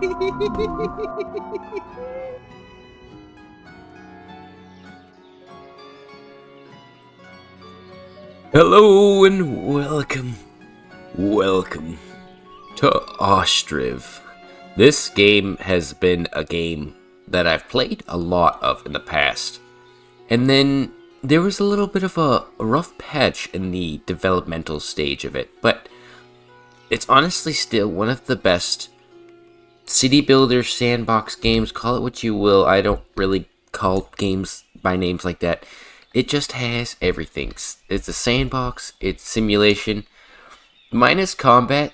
Hello and welcome to Ostriv. This game has been a game that I've played a lot of in the past. And then there was a little bit of a rough patch in the developmental stage of it, but it's honestly still one of the best city builder sandbox games. Call it what you will. I don't really call games by names like that. It just has everything. It's a sandbox, it's simulation, minus combat.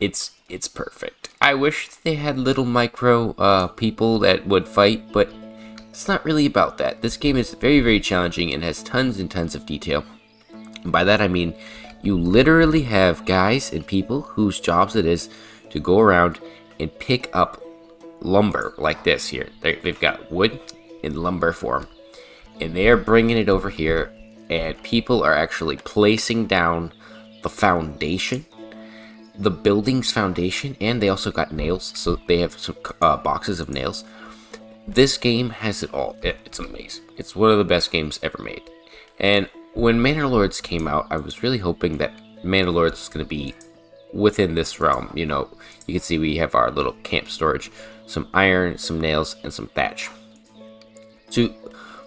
It's perfect. I wish they had little micro people that would fight, but it's not really about that. This game is very challenging and has tons and tons of detail. And by that I mean you literally have guys and people whose jobs it is to go around and pick up lumber like this here. They've got wood in lumber form, and they are bringing it over here, and people are actually placing down the foundation, the building's foundation, and they also got nails, so they have some boxes of nails. This game has it all. It's amazing. It's one of the best games ever made. And when Manor Lords came out, I was really hoping that Manor Lords was going to be within this realm. You know, you can see we have our little camp storage, some iron, some nails, and some thatch. To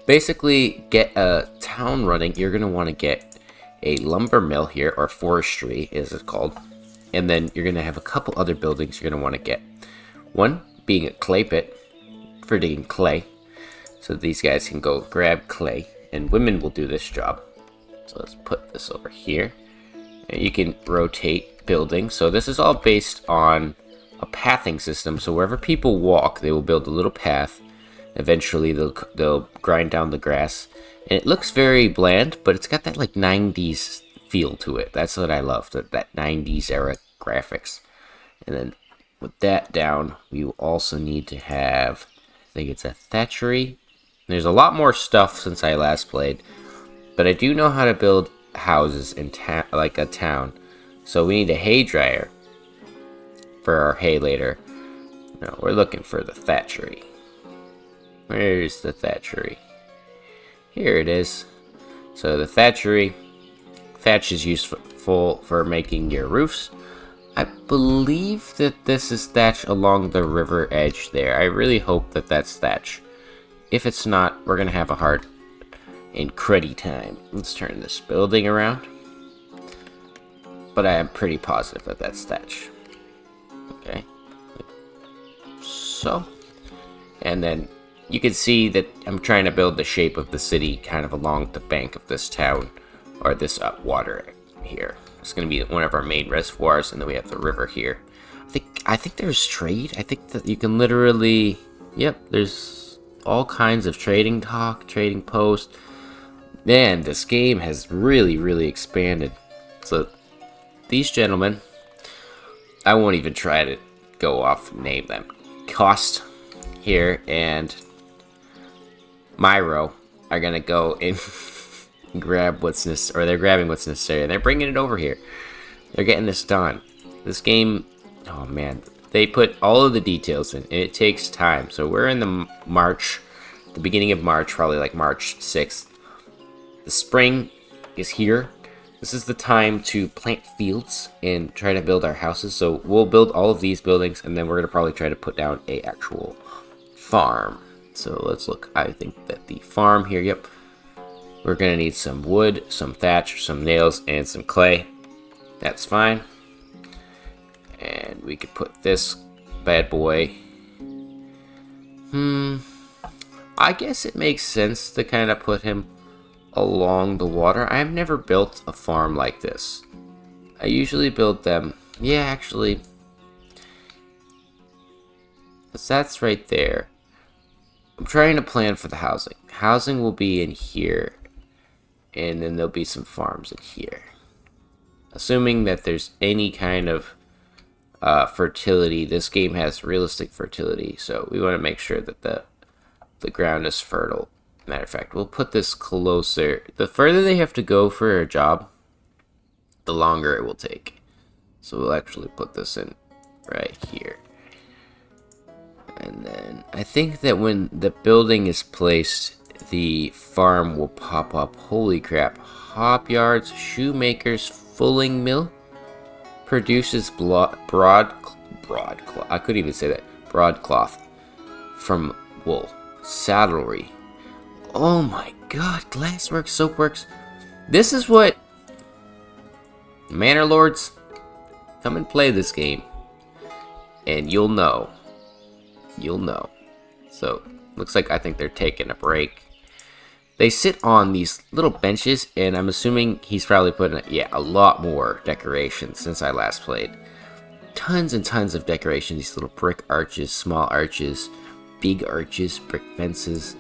basically get a town running, you're going to want to get a lumber mill here, or forestry as it's called. And then you're going to have a couple other buildings you're going to want to get. One being a clay pit for digging clay, so these guys can go grab clay, and women will do this job. So let's put this over here. And you can rotate buildings. So this is all based on a pathing system. So wherever people walk, they will build a little path. Eventually they'll grind down the grass, and it looks very bland, but it's got that like 90s feel to it. That's what I love, that 90s era graphics. And then with that down, we will also need to have, I think it's a thatchery. There's a lot more stuff since I last played, but I do know how to build houses in like a town. So we need a hay dryer for our hay later. No, we're looking for the thatchery. Where's the thatchery? Here it is. So the thatchery, thatch is useful for making your roofs. I believe that this is thatch along the river edge there. I really hope that that's thatch. If it's not, we're gonna have a hard and cruddy time. Let's turn this building around. But I am pretty positive that that's thatch. Okay. So. And then you can see that I'm trying to build the shape of the city kind of along the bank of this town, or this water here. It's going to be one of our main reservoirs, and then we have the river here. I think there's trade. I think that you can literally, yep, there's all kinds of trading talk, trading post. Man, this game has really expanded. So these gentlemen, I won't even try to go off and name them. Cost here and Myro are gonna go and grab what's necessary, or they're grabbing what's necessary, and they're bringing it over here. They're getting this done. This game, oh man, they put all of the details in, and it takes time. So we're in the beginning of March, probably like March 6th. The spring is here. This is the time to plant fields and try to build our houses. So we'll build all of these buildings, and then we're gonna probably try to put down a actual farm. So let's look. I think that the farm here, yep, we're gonna need some wood, some thatch, some nails, and some clay. That's fine. And we could put this bad boy, I guess it makes sense to kind of put him along the water. I've never built a farm like this. I usually build them, yeah, actually, that's right there. I'm trying to plan for the housing. Housing will be in here, and then there'll be some farms in here. Assuming that there's any kind of fertility. This game has realistic fertility, so we want to make sure that the ground is fertile. Matter of fact, we'll put this closer. The further they have to go for a job, the longer it will take. So we'll actually put this in right here. And then I think that when the building is placed, the farm will pop up. Holy crap. Hop yards, shoemakers, fulling mill, produces broadcloth. I couldn't even say that. Broadcloth from wool. Saddlery. Oh my god. Glassworks, soapworks. This is what... Manor Lords, come and play this game. And you'll know. You'll know. So, looks like I think they're taking a break. They sit on these little benches, and I'm assuming he's probably putting, a lot more decorations since I last played. Tons and tons of decoration. These little brick arches, small arches, big arches, brick fences,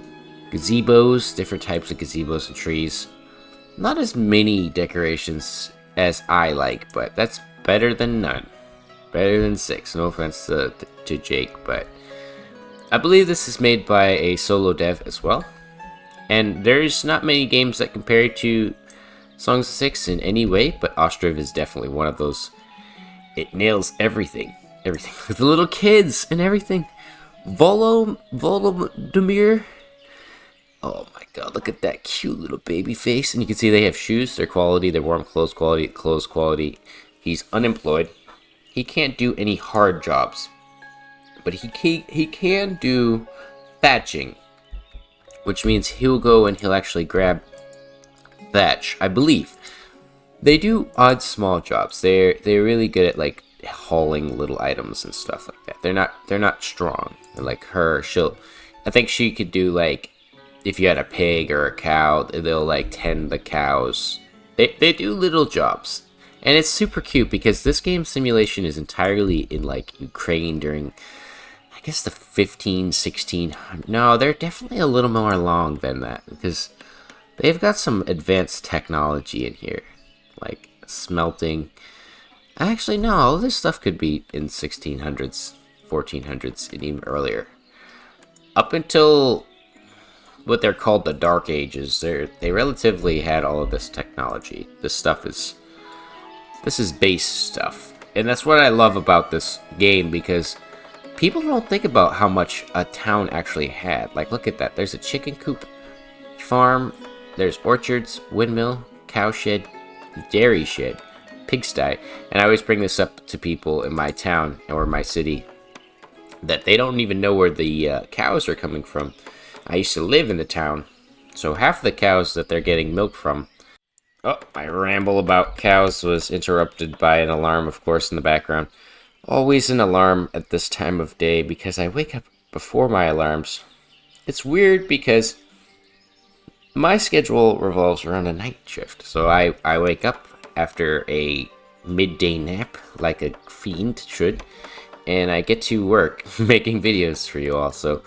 gazebos, different types of gazebos and trees. Not as many decorations as I like, but that's better than none. Better than 6. No offense to Jake, but I believe this is made by a solo dev as well. And there's not many games that compare to Songs of 6 in any way, but Ostriv is definitely one of those. It nails everything. Everything. With the little kids and everything. Volodymyr. Oh my god, look at that cute little baby face. And you can see they have shoes, their quality, their warm clothes quality. He's unemployed. He can't do any hard jobs. But he can do thatching. Which means he'll go and he'll actually grab thatch, I believe. They do odd small jobs. They're really good at like hauling little items and stuff like that. They're not strong. Like her, I think she could do like, if you had a pig or a cow, they'll like tend the cows. They do little jobs. And it's super cute because this game simulation is entirely in like Ukraine during, I guess, the 15, 16. No, they're definitely a little more long than that because they've got some advanced technology in here. Like smelting. Actually, no, all this stuff could be in 1600s, 1400s, and even earlier. Up until what they're called the Dark Ages, they relatively had all of this technology. This is base stuff. And that's what I love about this game, because people don't think about how much a town actually had. Like, look at that. There's a chicken coop, farm, there's orchards, windmill, cow shed, dairy shed, pigsty. And I always bring this up to people in my town or my city that they don't even know where the cows are coming from. I used to live in the town, so half of the cows that they're getting milk from... Oh, my ramble about cows was interrupted by an alarm, of course, in the background. Always an alarm at this time of day because I wake up before my alarms. It's weird because my schedule revolves around a night shift. So I wake up after a midday nap like a fiend should, and I get to work making videos for you all. So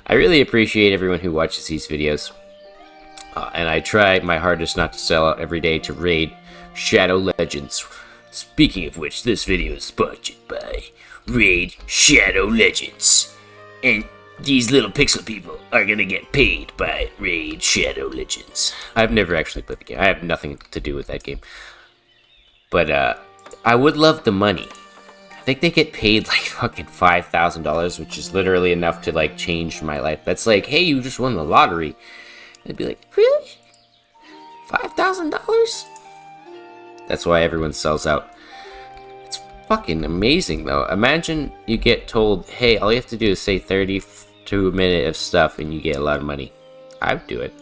I really appreciate everyone who watches these videos. And I try my hardest not to sell out every day to raid Shadow Legends. Speaking of which, this video is sponsored by Raid Shadow Legends. And these little pixel people are gonna get paid by Raid Shadow Legends. I've never actually played the game. I have nothing to do with that game. But I would love the money. I think they get paid like fucking $5,000, which is literally enough to like change my life. That's like, hey, you just won the lottery. I'd be like, really? $5,000? That's why everyone sells out. It's fucking amazing, though. Imagine you get told, hey, all you have to do is say 32 minutes of stuff and you get a lot of money. I would do it.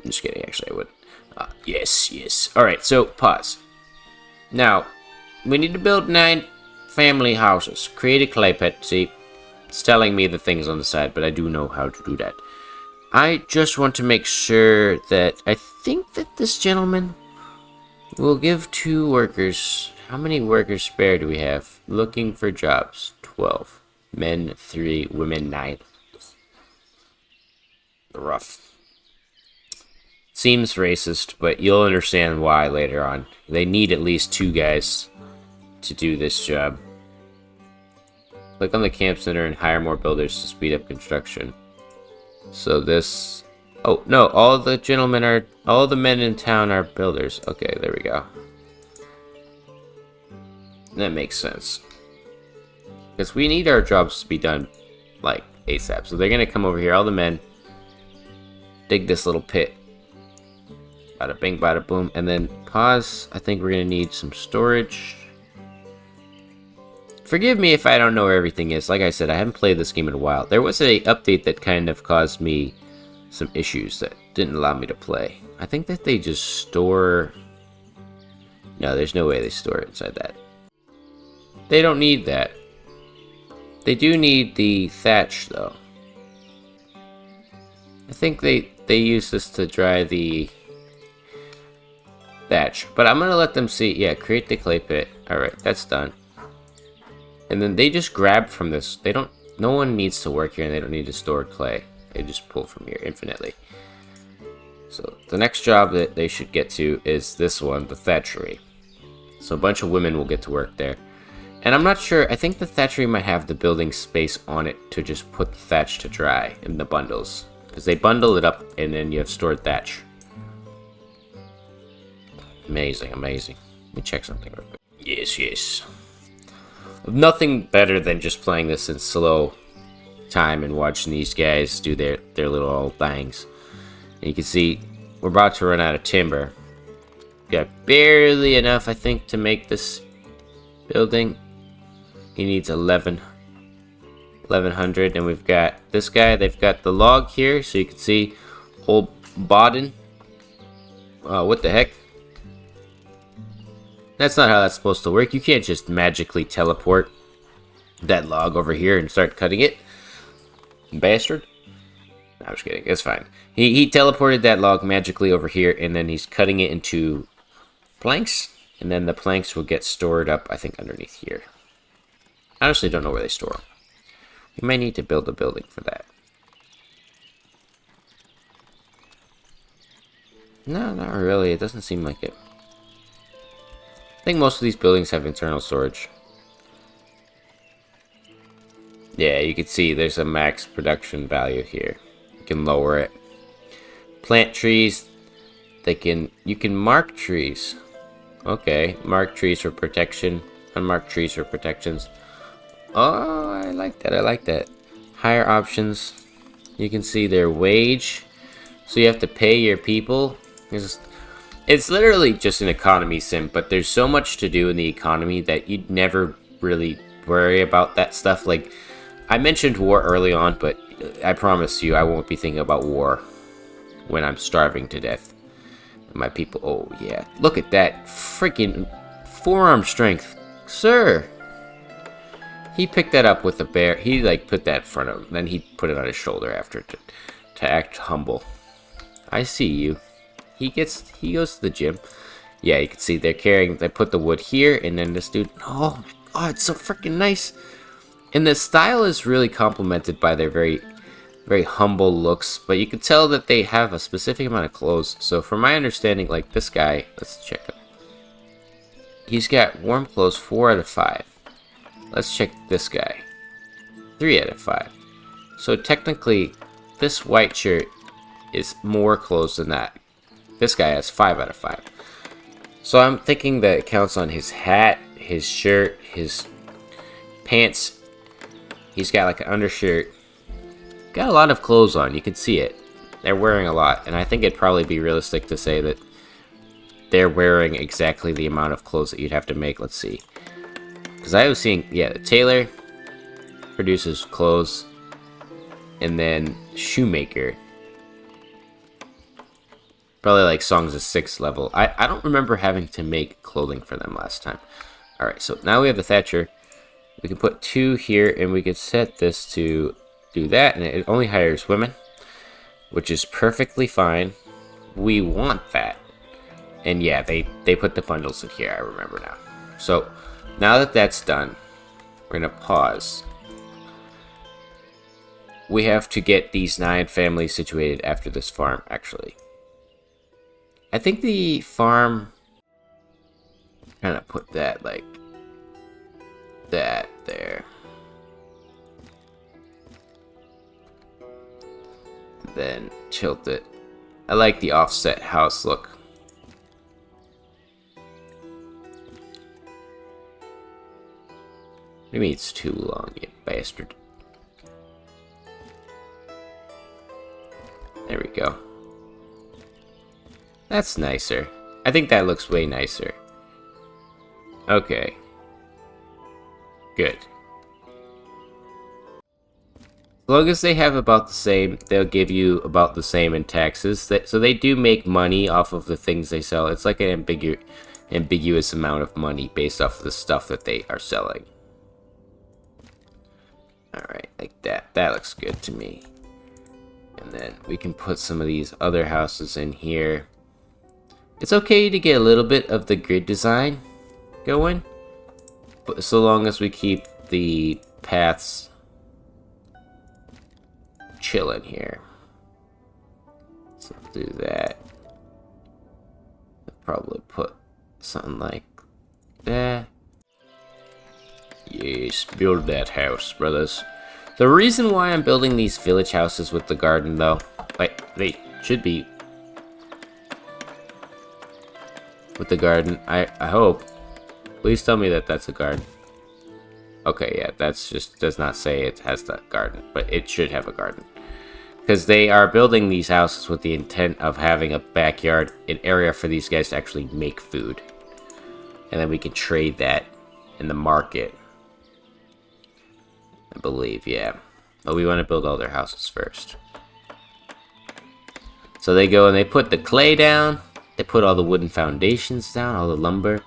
I'm just kidding, actually, I would. Yes. Alright, so pause. Now, we need to build 9 family houses. Create a clay pit. See, it's telling me the things on the side, but I do know how to do that. I just want to make sure that I think that this gentleman will give 2 workers. How many workers spare do we have? Looking for jobs. 12. Men 3, women 9. Rough. Seems racist, but you'll understand why later on. They need at least 2 guys to do this job. Click on the camp center and hire more builders to speed up construction. So this... Oh, no, all the men in town are builders. Okay, there we go. That makes sense. Because we need our jobs to be done like ASAP. So they're gonna come over here, all the men, dig this little pit. Bada bing, bada boom, and then pause. I think we're gonna need some storage. Forgive me if I don't know where everything is. Like I said, I haven't played this game in a while. There was a update that kind of caused me some issues that didn't allow me to play. I think that they just store... No, there's no way they store it inside that. They don't need that. They do need the thatch, though. I think they use this to dry the thatch. But I'm gonna let them see. Yeah, create the clay pit. Alright, that's done. And then they just grab from this. They don't... No one needs to work here, and they don't need to store clay. They just pull from here infinitely. So the next job that they should get to is this one, the thatchery. So a bunch of women will get to work there. And I'm not sure, I think the thatchery might have the building space on it to just put the thatch to dry in the bundles. Because they bundle it up and then you have stored thatch. Amazing, amazing. Let me check something real quick. Yes, yes. Nothing better than just playing this in slow time and watching these guys do their little old things. And you can see we're about to run out of timber. Got barely enough, I think, to make this building. He needs 1100, and we've got this guy. They've got the log here, so you can see old Baden. What the heck? That's not how that's supposed to work. You can't just magically teleport that log over here and start cutting it. Bastard. No, I'm just kidding. It's fine. He teleported that log magically over here, and then he's cutting it into planks, and then the planks will get stored up, I think, underneath here. I honestly don't know where they store them. We might need to build a building for that. No, not really. It doesn't seem like it. I think most of these buildings have internal storage. Yeah, you can see there's a max production value here. You can lower it. Plant trees. You can mark trees. Okay, mark trees for protection. Unmarked trees for protections. Oh, I like that. I like that. Higher options. You can see their wage. So you have to pay your people. It's literally just an economy sim, but there's so much to do in the economy that you'd never really worry about that stuff. Like, I mentioned war early on, but I promise you I won't be thinking about war when I'm starving to death. My people, oh yeah, look at that freaking forearm strength, sir. He picked that up with a bear. He like put that in front of him, then he put it on his shoulder after to act humble. I see you. He goes to the gym. Yeah, you can see they put the wood here, and then this dude, oh my god, it's so freaking nice. And the style is really complemented by their very, very humble looks, but you can tell that they have a specific amount of clothes. So from my understanding, like this guy, let's check him. He's got warm clothes 4 out of 5. Let's check this guy. 3 out of 5. So technically, this white shirt is more clothes than that. This guy has 5 out of 5. So I'm thinking that it counts on his hat, his shirt, his pants. He's got like an undershirt. Got a lot of clothes on, you can see it. They're wearing a lot, and I think it'd probably be realistic to say that they're wearing exactly the amount of clothes that you'd have to make. Let's see. Because I was seeing, yeah, the tailor produces clothes, and then shoemaker. Probably like Songs of 6 level. I don't remember having to make clothing for them last time. Alright, so now we have the thatcher. We can put 2 here, and we could set this to do that, and it only hires women, which is perfectly fine. We want that. And yeah, they put the bundles in here, I remember now. So now that that's done, we're gonna pause. We have to get these 9 families situated after this farm, actually. I think the farm, kind of put that like that there. Then tilt it. I like the offset house look. What do you mean it's too long, you bastard? we go. That's nicer. I think that looks way nicer. Okay. Good. As long as they have about the same, they'll give you about the same in taxes. So they do make money off of the things they sell. It's like an ambiguous amount of money based off of the stuff that they are selling. Alright, like that. That looks good to me. And then we can put some of these other houses in here. It's okay to get a little bit of the grid design going, but so long as we keep the paths chilling here. So do that. I'll probably put something like that. Yes, build that house, brothers. The reason why I'm building these village houses with the garden, though, like, they should be with the garden. I hope. Please tell me that that's a garden. Okay, yeah, that's just does not say it has the garden, but it should have a garden. Because they are building these houses with the intent of having a backyard, an area for these guys to actually make food. And then we can trade that in the market. I believe, yeah. But we want to build all their houses first. So they go and they put the clay down. They put all the wooden foundations down, all the lumber.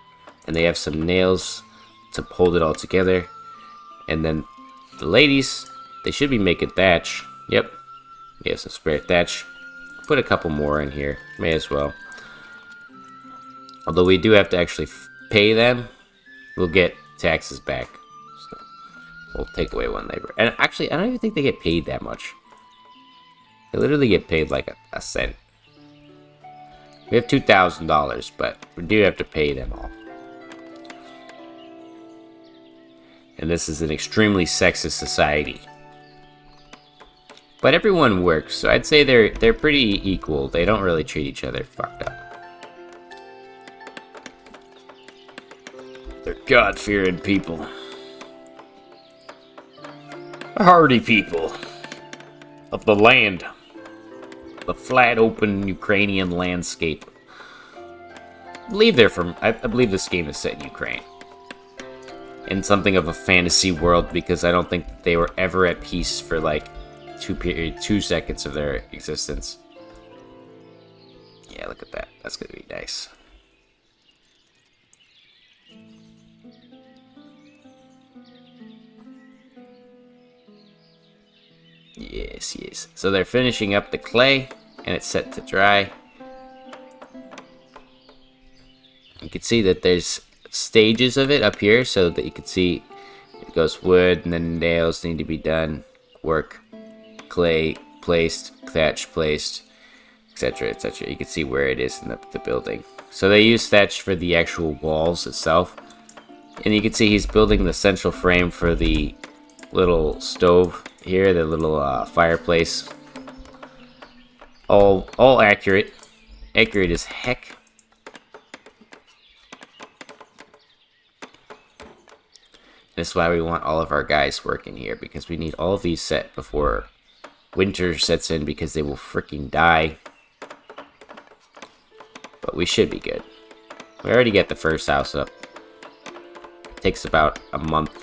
And they have some nails to hold it all together. And then the ladies, they should be making thatch. Yep. We have some spare thatch. Put a couple more in here. May as well. Although we do have to actually pay them. We'll get taxes back. So we'll take away one labor. And actually, I don't even think they get paid that much. They literally get paid like a cent. We have $2,000, but we do have to pay them all. And this is an extremely sexist society. But everyone works, so I'd say they're pretty equal. They don't really treat each other fucked up. They're God-fearing people. A hardy people of the land. The flat, open Ukrainian landscape. I believe they're from. I believe this game is set in Ukraine. In something of a fantasy world, because I don't think they were ever at peace for like 2 seconds of their existence. Yeah, look at that. That's gonna be nice. Yes, yes. So they're finishing up the clay, and it's set to dry. You can see that there's stages of it up here, so that you can see it goes wood, and then nails need to be done, work, clay placed, thatch placed, etc., etc. You can see where it is in the building. So they use thatch for the actual walls itself, and you can see he's building the central frame for the little stove here, the little fireplace. All accurate as heck. That's why we want all of our guys working here, because we need all of these set before winter sets in, because they will freaking die. But we should be good. We already get the first house up. It takes about a month.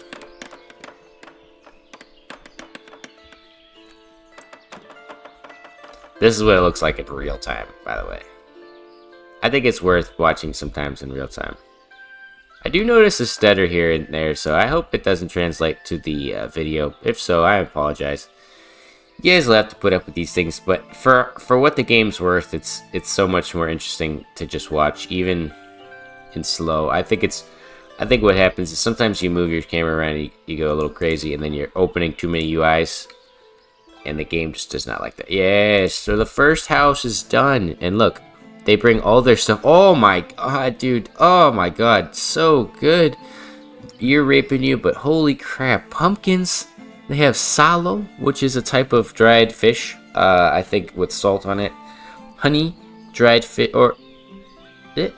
This is what it looks like in real time, by the way. I think it's worth watching sometimes in real time. I do notice a stutter here and there, so I hope it doesn't translate to the video. If so, I apologize. You guys will have to put up with these things, but for what the game's worth, it's so much more interesting to just watch, even in slow. I think what happens is sometimes you move your camera around and you go a little crazy, and then you're opening too many UIs, and the game just does not like that. Yes, so the first house is done, and look. They bring all their stuff. Oh my god, dude. Oh my god. So good. Ear raping you, but holy crap. Pumpkins. They have salo, which is a type of dried fish. I think with salt on it. Honey, dried fish, or... They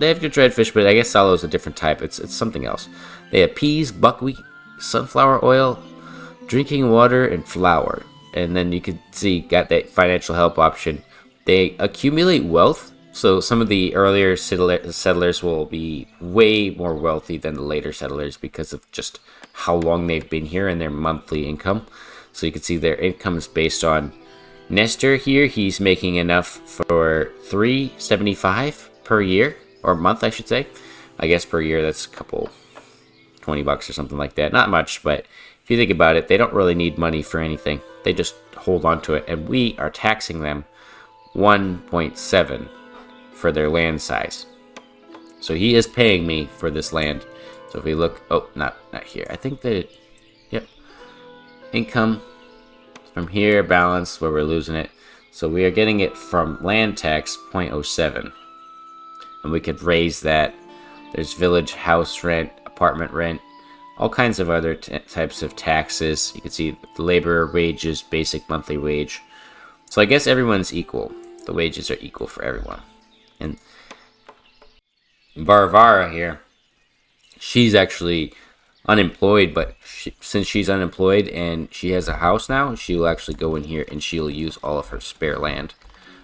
have good dried fish, but I guess salo is a different type. It's something else. They have peas, buckwheat, sunflower oil, drinking water, and flour. And then you can see, got that financial help option. They accumulate wealth, so some of the earlier settlers will be way more wealthy than the later settlers because of just how long they've been here and their monthly income. So you can see their income is based on Nestor here. He's making enough for $375 per year, or month I should say. I guess per year that's a couple $20 or something like that. Not much, but if you think about it, they don't really need money for anything. They just hold on to it, and we are taxing them 1.7 for their land size. So he is paying me for this land. So if we look, oh, not here. I think that, yep, income from here, balance where we're losing it. So we are getting it from land tax 0.07, and we could raise that. There's village house rent, apartment rent, all kinds of other types of taxes. You can see the labor wages, basic monthly wage. So I guess everyone's equal. The wages are equal for everyone. And Varvara here, she's actually unemployed, but since she's unemployed and she has a house now, she will actually go in here and she'll use all of her spare land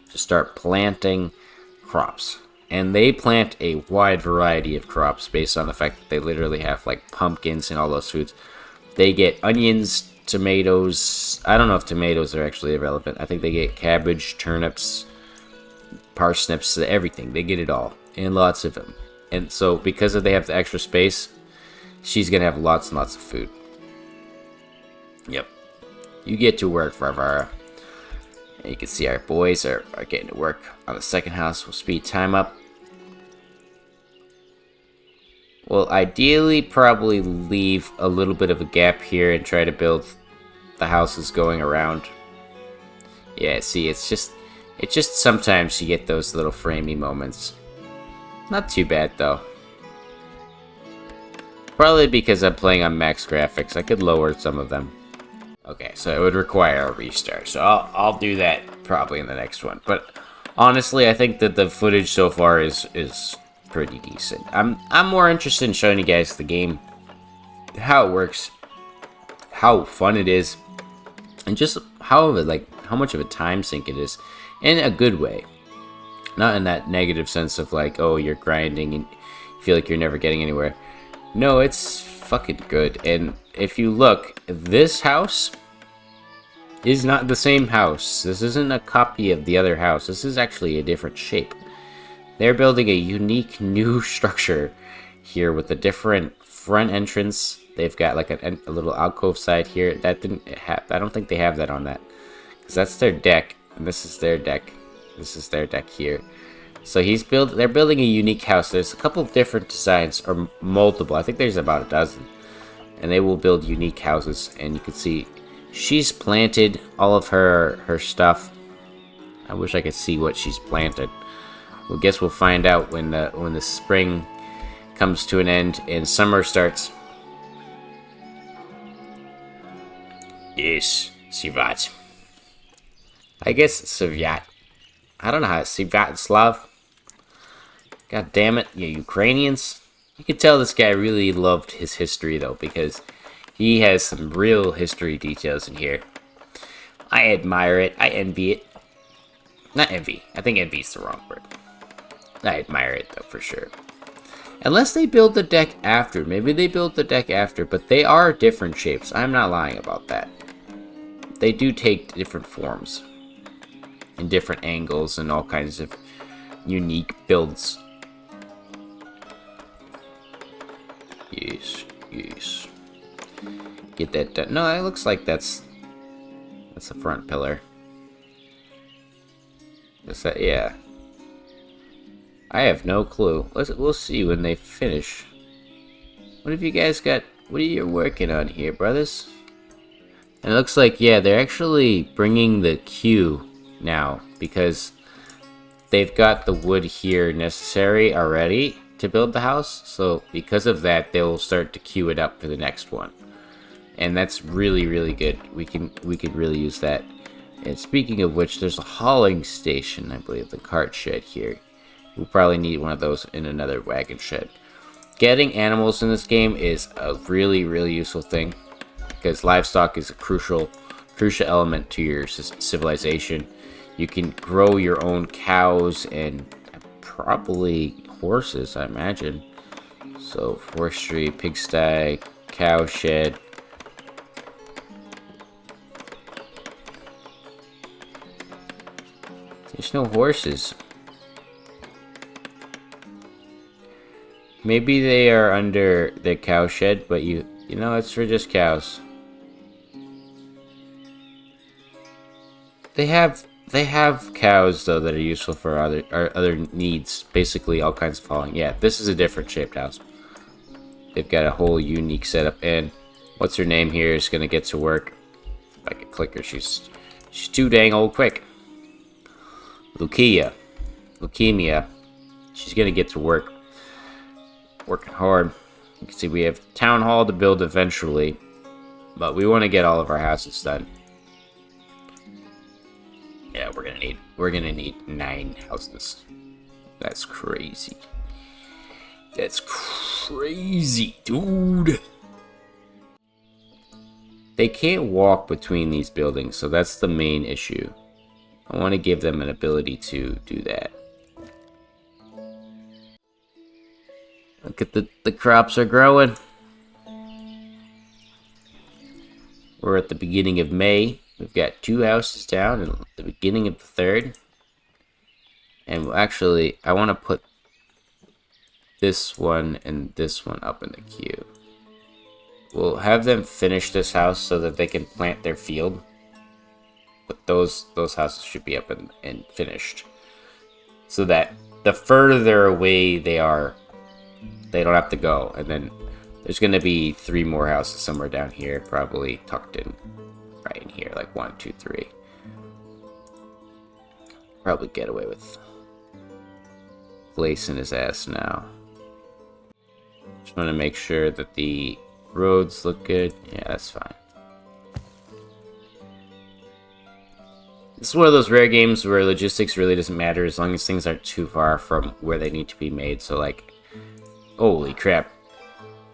to start planting crops. And they plant a wide variety of crops based on the fact that they literally have like pumpkins and all those foods. They get onions, tomatoes. I don't know if tomatoes are actually irrelevant. I think they get cabbage, turnips, parsnips, everything. They get it all, and lots of them. And so because they have the extra space, she's gonna have lots and lots of food. Yep. You get to work, Varvara. And you can see our boys are getting to work on the second house. We'll speed time up. We'll ideally probably leave a little bit of a gap here and try to build the houses going around. Yeah, see, it's just sometimes you get those little framey moments. Not too bad though. Probably because I'm playing on max graphics. I could lower some of them. Okay, so it would require a restart. So I'll do that probably in the next one. But honestly, I think that the footage so far is pretty decent. I'm more interested in showing you guys the game, how it works, how fun it is, and just how much of a time sink it is, in a good way. Not in that negative sense of like, oh, you're grinding and you feel like you're never getting anywhere. No, it's fucking good. And if you look, this house is not the same house. This isn't a copy of the other house. This is actually a different shape. They're building a unique new structure here with a different front entrance. They've got like a little alcove side here. That didn't have. I don't think they have that on that, because that's their deck, and this is their deck. This is their deck here. So they're building a unique house. There's a couple of different designs, or multiple. I think there's about a dozen, and they will build unique houses. And you can see she's planted all of her stuff. I wish I could see what she's planted. Well, guess we'll find out when the spring comes to an end and summer starts. Yes, Sivat. I guess Soviet. I don't know how to Sivat in Slav. God damn it, you Ukrainians. You can tell this guy really loved his history though, because he has some real history details in here. I admire it. I envy it. Not envy. I think envy is the wrong word. I admire it though, for sure. Unless they build the deck after. Maybe they built the deck after, but they are different shapes. I'm not lying about that. They do take different forms and different angles and all kinds of unique builds. Yes, yes. Get that done. No, it looks like that's the front pillar. Is that? Yeah. I have no clue. We'll see when they finish. What have you guys got? What are you working on here, brothers? And it looks like, yeah, they're actually bringing the queue now, because they've got the wood here necessary already to build the house. So because of that, they'll start to queue it up for the next one. And that's really, really good. We could really use that. And speaking of which, there's a hauling station, I believe, the cart shed here. We'll probably need one of those in another wagon shed. Getting animals in this game is a really, really useful thing, because livestock is a crucial element to your civilization. You can grow your own cows and probably horses, I imagine. So, forestry, pigsty, cow shed. There's no horses. Maybe they are under the cow shed, but you know, it's for just cows. They have cows though that are useful for other needs. Basically, all kinds of following. Yeah, this is a different shaped house. They've got a whole unique setup, and what's her name here is gonna get to work. If I could click her, she's too dang old quick. Leukemia. She's gonna get to work. Working hard. You can see we have town hall to build eventually, but we want to get all of our houses done. Yeah, we're gonna need 9 houses. That's crazy. That's crazy, dude. They can't walk between these buildings, so that's the main issue. I want to give them an ability to do that. Look at the crops are growing. We're at the beginning of May. We've got 2 houses down and the beginning of the 3rd. And actually, I want to put this one and this one up in the queue. We'll have them finish this house so that they can plant their field. But those houses should be up and finished. So that the further away they are, they don't have to go. And then there's going to be 3 more houses somewhere down here, probably tucked in right in here, like 1, 2, 3. Probably get away with placing his ass now. Just want to make sure that the roads look good. Yeah, that's fine. This is one of those rare games where logistics really doesn't matter as long as things aren't too far from where they need to be made. So, like, holy crap.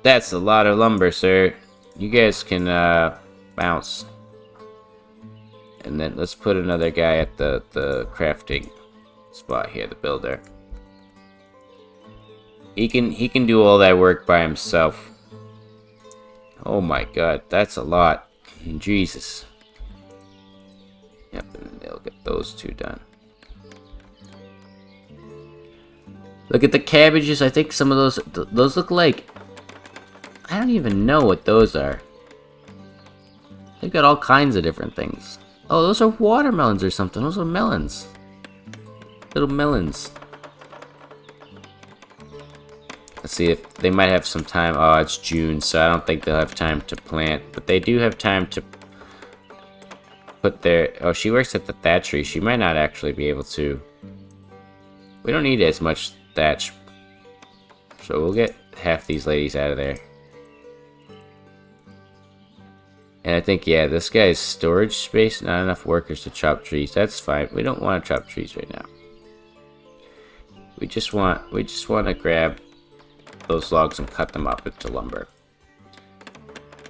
That's a lot of lumber, sir. You guys can bounce. And then let's put another guy at the crafting spot here, the builder. He can do all that work by himself. Oh my god, that's a lot. Jesus. Yep, and they'll get those 2 done. Look at the cabbages. I think some of those look like, I don't even know what those are. They've got all kinds of different things. Oh, those are watermelons or something. Those are melons. Little melons. Let's see if they might have some time. Oh, it's June, so I don't think they'll have time to plant. But they do have time to put their... Oh, she works at the thatchery. She might not actually be able to... We don't need as much thatch. So we'll get half these ladies out of there. And I think, yeah, this guy's storage space, not enough workers to chop trees. That's fine. We don't want to chop trees right now. We just want to grab those logs and cut them up into lumber.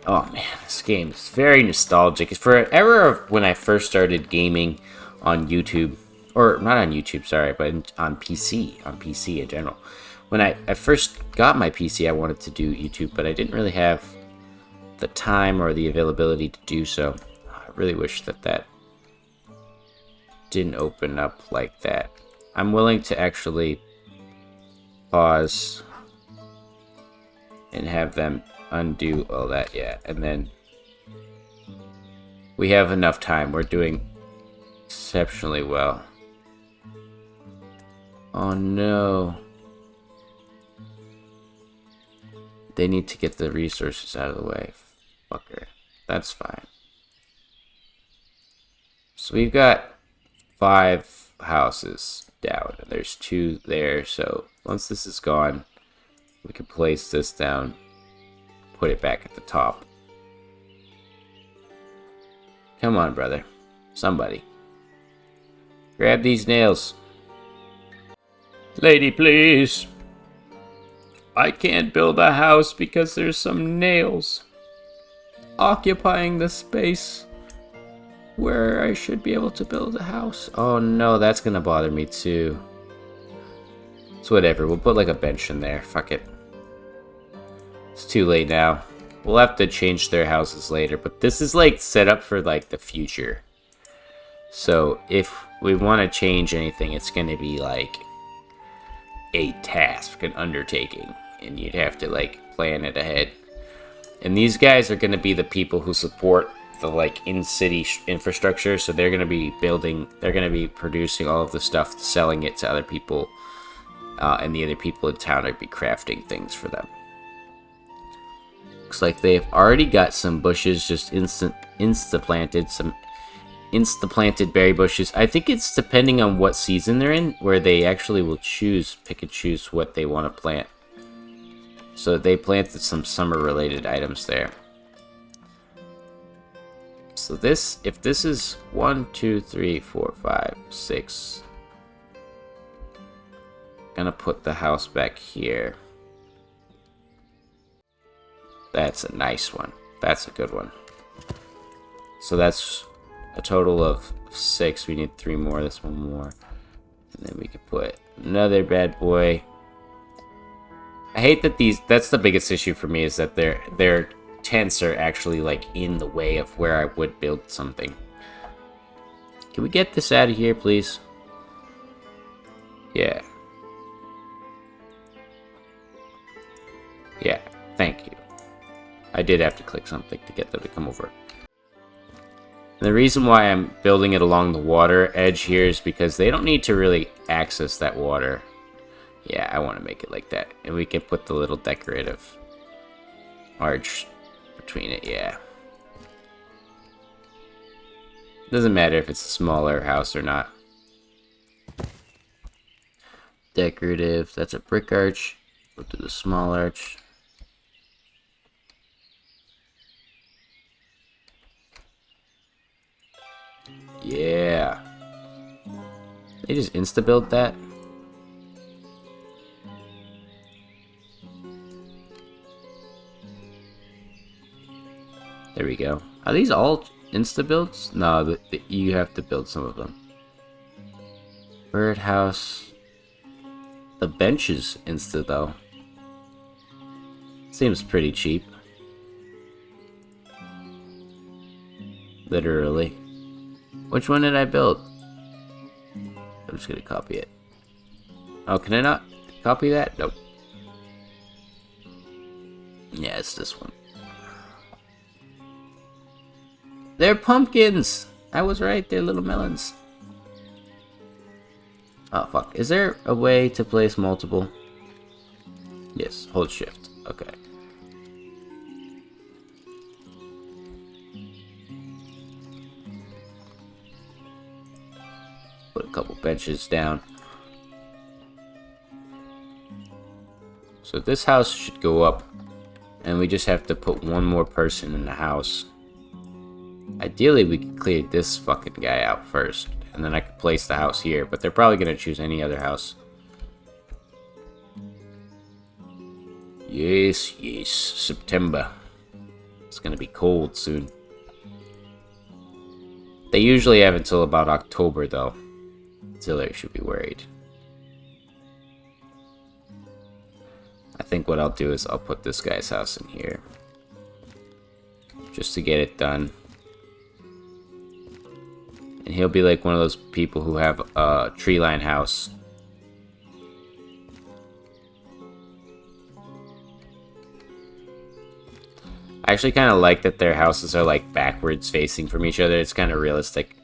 Oh man, this game is very nostalgic. It's for an era of when I first started gaming on YouTube. Or not on YouTube, sorry, but on PC in general. When I first got my PC, I wanted to do YouTube, but I didn't really have the time or the availability to do so. I really wish that didn't open up like that. I'm willing to actually pause and have them undo all that, yeah, and then we have enough time. We're doing exceptionally well. Oh no. They need to get the resources out of the way. Fucker. That's fine. So we've got 5 houses down, and there's 2 there, so once this is gone, we can place this down, put it back at the top. Come on, brother. Somebody. Grab these nails. Lady, please. I can't build a house because there's some nails occupying the space. where I should be able to build a house. Oh no, that's gonna bother me too. It's whatever, we'll put like a bench in there. Fuck it. It's too late now. We'll have to change their houses later, but this is like set up for like the future. So if we want to change anything, it's going to be like a task, an undertaking, and you'd have to like plan it ahead. And these guys are going to be the people who support the like in-city infrastructure, so they're going to be building, they're going to be producing all of the stuff, selling it to other people, and the other people in town would be crafting things for them. Looks like they've already got some bushes just insta-planted, some insta-planted berry bushes. I think it's depending on what season they're in, where they actually will pick and choose what they want to plant. So they planted some summer-related items there. So this, if this is 1, 2, 3, 4, 5, 6. Gonna put the house back here. That's a nice one. That's a good one. So that's a total of 6. We need 3 more. That's 1 more. And then we could put another bad boy. I hate that these... That's the biggest issue for me, is that their tents are actually like in the way of where I would build something. Can we get this out of here, please? Yeah. Yeah. Thank you. I did have to click something to get them to come over. And the reason why I'm building it along the water edge here is because they don't need to really access that water. Yeah, I want to make it like that. And we can put the little decorative arch between it, yeah. Doesn't matter if it's a smaller house or not. Decorative, that's a brick arch. Go to the small arch. Yeah. They just insta-built that? There we go. Are these all insta-builds? No, you have to build some of them. Birdhouse. The bench is insta, though. Seems pretty cheap. Literally. Which one did I build? I'm just gonna copy it. Oh, can I not copy that? Nope. Yeah, it's this one. They're pumpkins! I was right, they're little melons. Oh, fuck. Is there a way to place multiple? Yes, hold shift. Okay. Put a couple benches down. So this house should go up, and we just have to put 1 more person in the house. Ideally, we could clear this fucking guy out first, and then I could place the house here, but they're probably gonna choose any other house. Yes, yes, September. It's gonna be cold soon. They usually have until about October, though. Until they should be worried. I think what I'll do is I'll put this guy's house in here. Just to get it done. And he'll be like one of those people who have a tree line house. I actually kind of like that their houses are like backwards facing from each other. It's kind of realistic.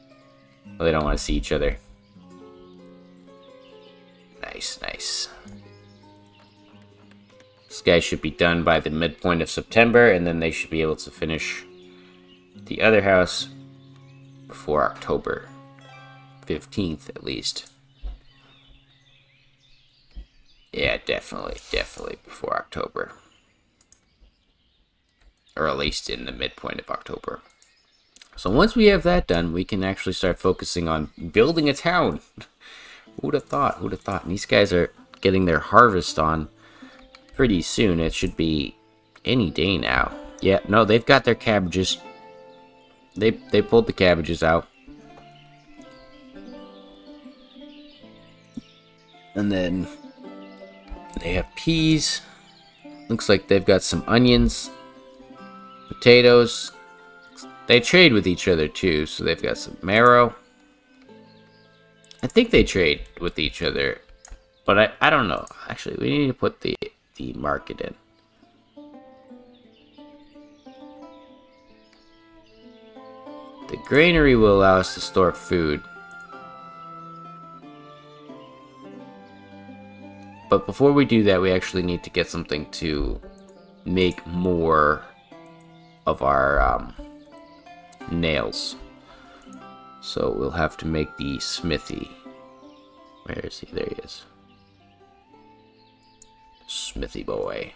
Well, they don't want to see each other. Nice, nice. This guy should be done by the midpoint of September, and then they should be able to finish the other house before October 15th, at least. Yeah, definitely before October. Or at least in the midpoint of October. So once we have that done, we can actually start focusing on building a town. Who'd have thought? Who'd have thought? And these guys are getting their harvest on pretty soon. It should be any day now. Yeah, no, they've got their cabbages. They pulled the cabbages out. And then they have peas. Looks like they've got some onions, potatoes. They trade with each other too, so they've got some marrow. I think they trade with each other, but I don't know. Actually, we need to put the market in. The granary will allow us to store food. But before we do that, we actually need to get something to make more of our nails. So we'll have to make the smithy. Where is he? There he is. Smithy boy.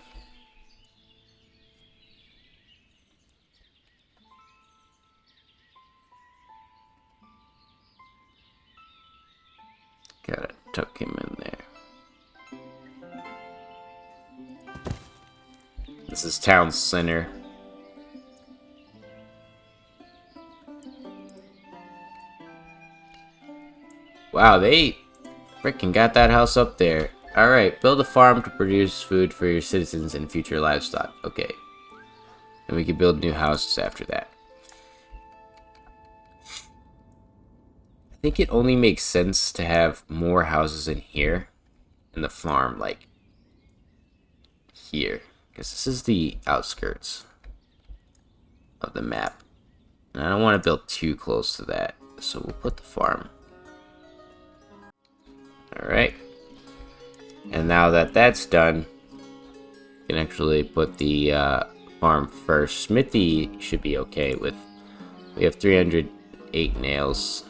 Gotta tuck him in there. This is town center. Wow, they freaking got that house up there. Alright, build a farm to produce food for your citizens and future livestock. Okay. And we can build new houses after that. I think it only makes sense to have more houses in here. And the farm, like, here. Because this is the outskirts of the map. And I don't want to build too close to that. So we'll put the farm. Alright. And now that that's done, you can actually put the farm first. Smithy should be okay with... We have 308 nails.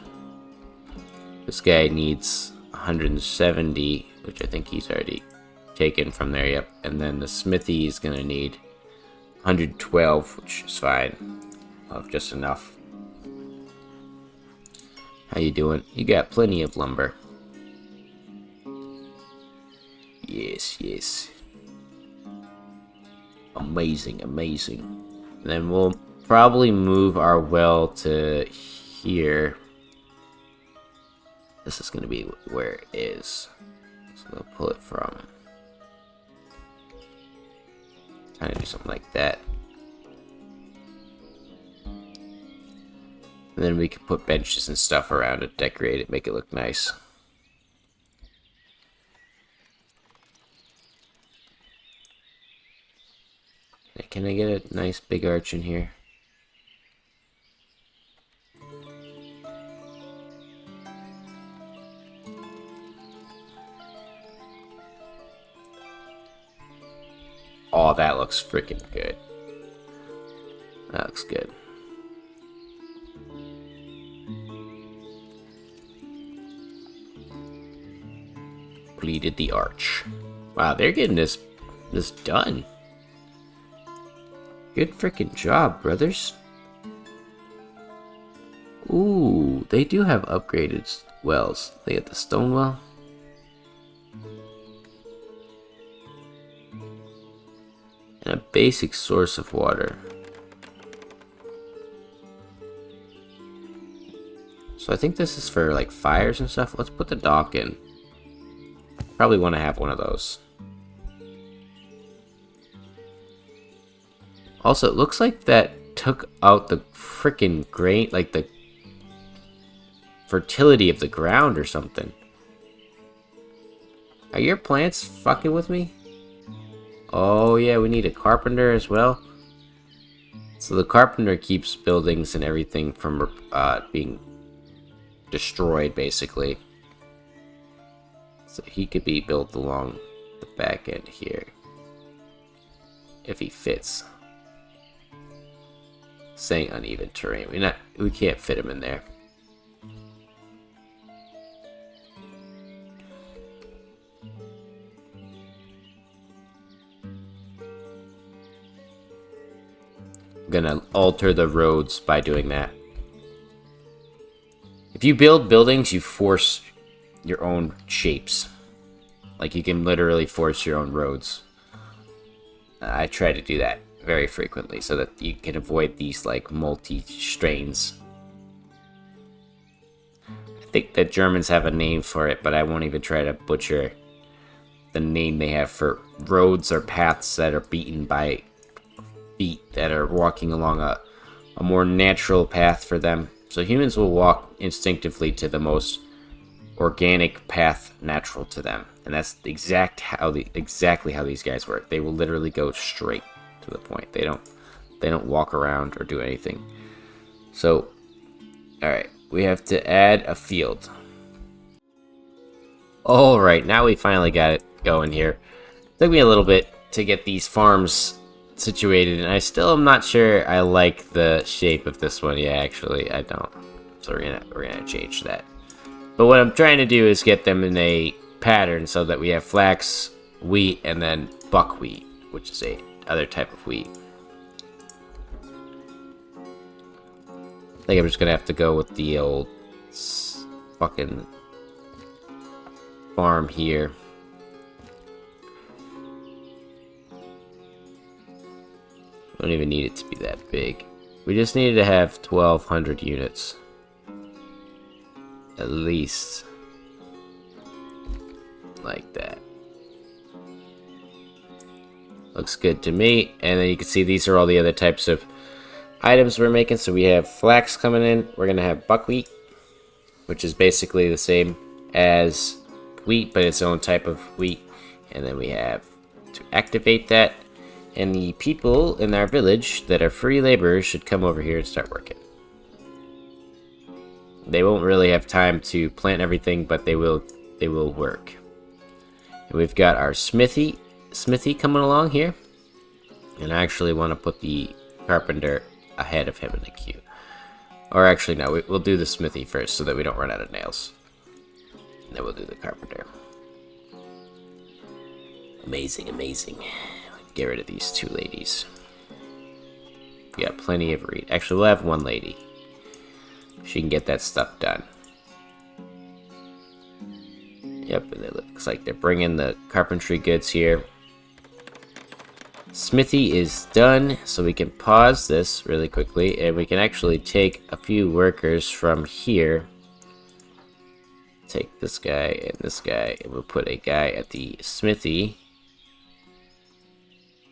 This guy needs 170, which I think he's already taken from there, yep. And then the smithy is going to need 112, which is fine. I'll have just enough. How you doing? You got plenty of lumber. Yes, yes. Amazing, amazing. And then we'll probably move our well to here. This is going to be where it is. So we'll pull it from. Kind of do something like that. And then we can put benches and stuff around it, decorate it, make it look nice. Can I get a nice big arch in here? Oh, that looks freaking good. That looks good. Completed the arch. Wow, they're getting this done. Good freaking job, brothers. Ooh, they do have upgraded wells. They got the stone well. And a basic source of water. So I think this is for like fires and stuff. Let's put the dock in. Probably want to have one of those. Also, it looks like that took out the freaking grain, like the fertility of the ground or something. Are your plants fucking with me? Oh yeah, we need a carpenter as well. So the carpenter keeps buildings and everything from being destroyed, basically. So he could be built along the back end here. If he fits. Saying uneven terrain. We can't fit him in there. I'm gonna alter the roads by doing that. If you build buildings, you force your own shapes. Like you can literally force your own roads. I try to do that very frequently so that you can avoid these like multi-strains. I think the Germans have a name for it, but I won't even try to butcher the name they have for roads or paths that are beaten by feet that are walking along a more natural path for them. So humans will walk instinctively to the most organic path natural to them, and that's exactly how these guys work. They will literally go straight to the point. They don't walk around or do anything. So, all right, we have to add a field. All right, now we finally got it going here. Took me a little bit to get these farms situated, and I still am not sure I like the shape of this one. Yeah, actually, I don't. So we're gonna change that. But what I'm trying to do is get them in a pattern so that we have flax, wheat, and then buckwheat, which is a other type of wheat. I think I'm just gonna have to go with the old fucking farm here. Don't even need it to be that big. We just needed to have 1,200 units. At least. Like that. Looks good to me. And then you can see these are all the other types of items we're making. So we have flax coming in. We're going to have buckwheat, which is basically the same as wheat, but its own type of wheat. And then we have to activate that. And the people in our village that are free laborers should come over here and start working. They won't really have time to plant everything, but they will work. And we've got our smithy coming along here. And I actually want to put the carpenter ahead of him in the queue. Or actually, no, we'll do the smithy first so that we don't run out of nails. And then we'll do the carpenter. Amazing, amazing. Get rid of these two ladies. We got plenty of reed. Actually, we'll have one lady. She can get that stuff done. Yep, and it looks like they're bringing the carpentry goods here. Smithy is done, so we can pause this really quickly, and we can actually take a few workers from here. Take this guy, and we'll put a guy at the smithy.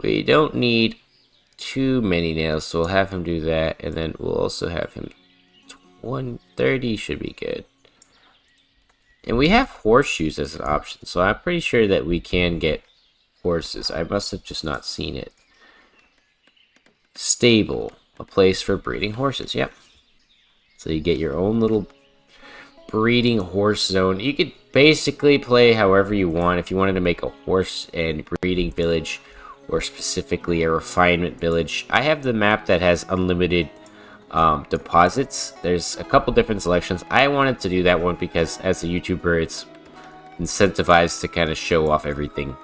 We don't need too many nails, so we'll have him do that, and then we'll also have him 130 should be good. And we have horseshoes as an option, so I'm pretty sure that we can get horses. I must have just not seen it. Stable, a place for breeding horses. Yep. So you get your own little breeding horse zone. You could basically play however you want. If you wanted to make a horse and breeding village, or specifically a refinement village. I have the map that has unlimited deposits. There's a couple different selections. I wanted to do that one because as a YouTuber, it's incentivized to kind of show off everything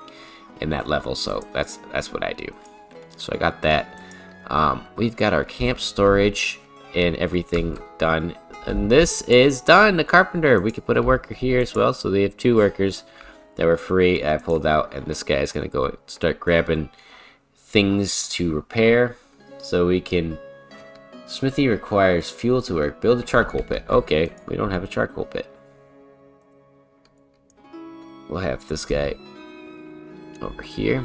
in that level. So that's what I do. So I got that. We've got our camp storage and everything done. And this is done. The carpenter. We could put a worker here as well. So they have two workers that were free. I pulled out, and this guy is going to go start grabbing things to repair so we can. Smithy requires fuel to work. Build a charcoal pit. Okay, we don't have a charcoal pit. We'll have this guy over here.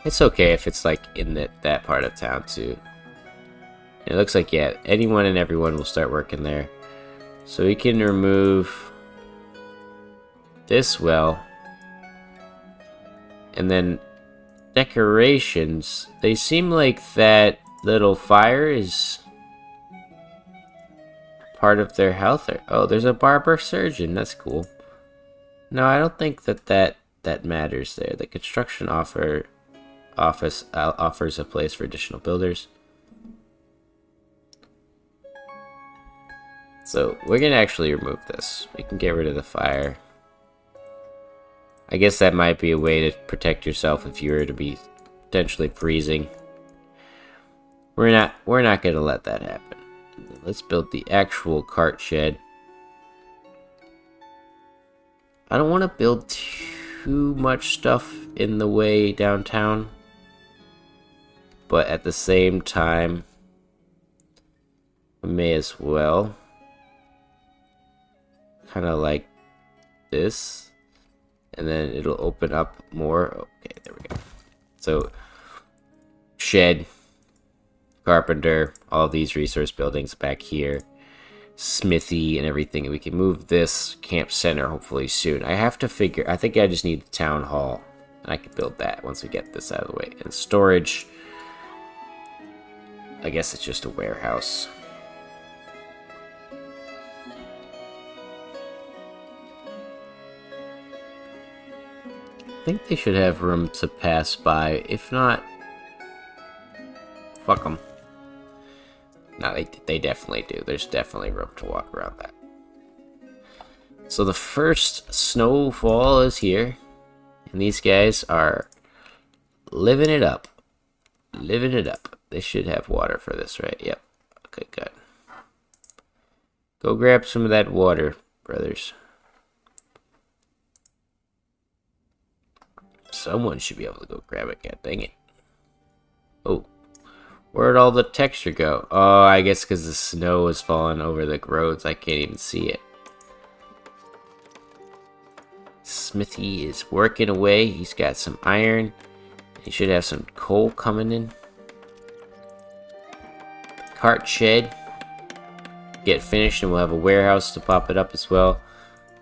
It's okay if it's like in that part of town too. It looks like, yeah, anyone and everyone will start working there. So we can remove this well. And then decorations. They seem like that little fire is part of their health. Oh, there's a barber surgeon. That's cool. No, I don't think that matters there. The construction office offers a place for additional builders. So we're gonna actually remove this. We can get rid of the fire. I guess that might be a way to protect yourself if you were to be potentially freezing. We're not gonna let that happen. Let's build the actual cart shed. I don't want to build too much stuff in the way downtown, but at the same time, we may as well kind of like this, and then it'll open up more. Okay, there we go. So shed, carpenter, all these resource buildings back here, smithy and everything. We can move this camp center hopefully soon. I have to figure, I think I just need the town hall, and I can build that once we get this out of the way. And storage, I guess it's just a warehouse. I think they should have room to pass by. If not, fuck them. No, they definitely do. There's definitely room to walk around that. So the first snowfall is here. And these guys are living it up. Living it up. They should have water for this, right? Yep. Okay, good. Go grab some of that water, brothers. Someone should be able to go grab it. God dang it. Oh. Where'd all the texture go? Oh, I guess because the snow is falling over the roads. I can't even see it. Smithy is working away. He's got some iron. He should have some coal coming in. Cart shed. Get finished and we'll have a warehouse to pop it up as well.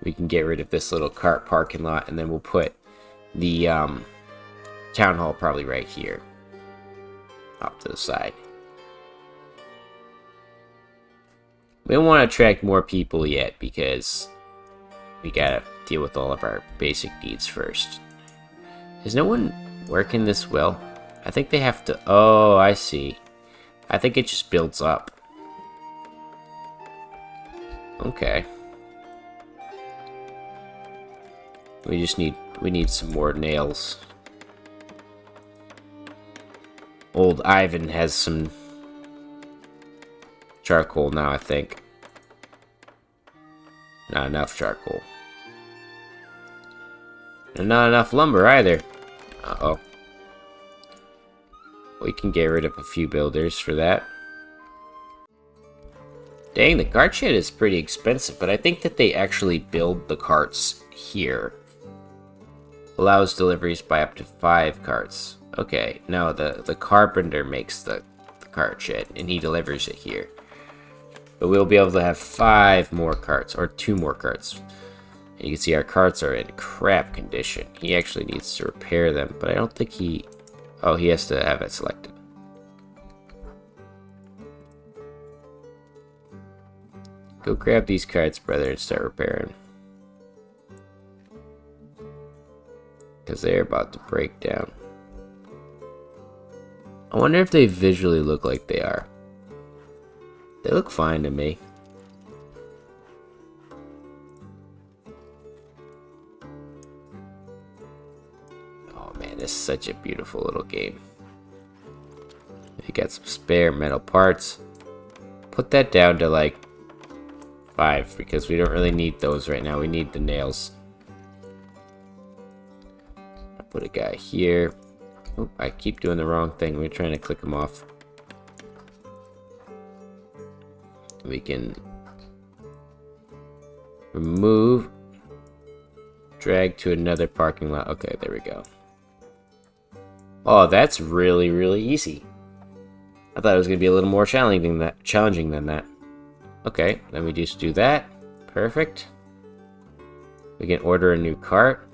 We can get rid of this little cart parking lot, and then we'll put the town hall probably right here. Off to the side. We don't want to attract more people yet because we gotta deal with all of our basic needs first. Is no one working this well? I think they have to... Oh, I see. I think it just builds up. Okay. We need some more nails. Old Ivan has some charcoal now, I think. Not enough charcoal. And not enough lumber either. Uh-oh. We can get rid of a few builders for that. Dang, the cart shed is pretty expensive, but I think that they actually build the carts here. Allows deliveries by up to 5 carts. Okay, no, the carpenter makes the cart shed, and he delivers it here. But we'll be able to have 5 more carts, or 2 more carts. And you can see our carts are in crap condition. He actually needs to repair them, but I don't think he... Oh, he has to have it selected. Go grab these carts, brother, and start repairing. Because they're about to break down. I wonder if they visually look like they are. They look fine to me. Oh man, this is such a beautiful little game. You got some spare metal parts. Put that down to like 5 because we don't really need those right now. We need the nails. I'll put a guy here. Oh, I keep doing the wrong thing. We're trying to click them off. We can remove, drag to another parking lot. Okay, there we go. Oh, that's really, really easy. I thought it was going to be a little more challenging than that. Okay, then we just do that. Perfect. We can order a new cart.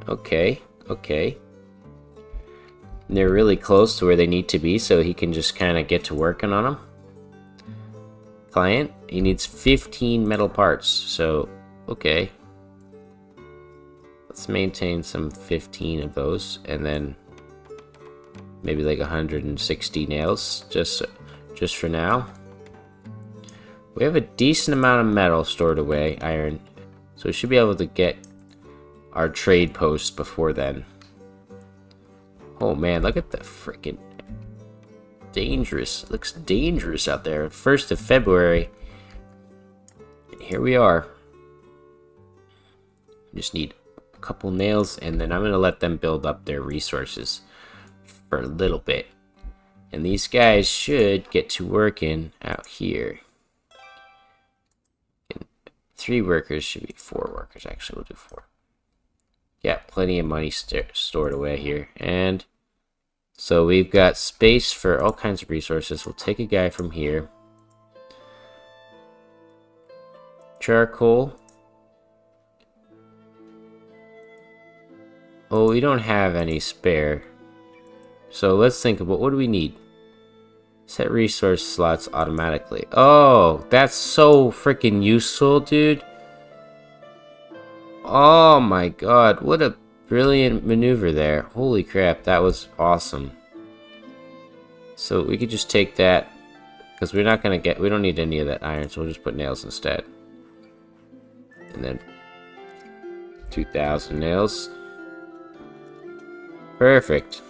Okay, okay. And they're really close to where they need to be, so he can just kind of get to working on them. Client, he needs 15 metal parts, so okay. Let's maintain some 15 of those, and then maybe like 160 nails, just for now. We have a decent amount of metal stored away, iron, so we should be able to get our trade post before then. Oh man, look at the freaking dangerous. It looks dangerous out there. 1st of February. here we are. Just need a couple nails, and then I'm going to let them build up their resources for a little bit. And these guys should get to working out here. And 3 workers should be 4 workers. Actually, we'll do 4. Yeah, plenty of money stored away here. And so we've got space for all kinds of resources. We'll take a guy from here. Charcoal. Oh, we don't have any spare. So let's think about what do we need? Set resource slots automatically. Oh, that's so freaking useful, dude. Oh my god, what a brilliant maneuver there. Holy crap, that was awesome. So we could just take that, because we're not going to we don't need any of that iron, so we'll just put nails instead. And then 2,000 nails. Perfect.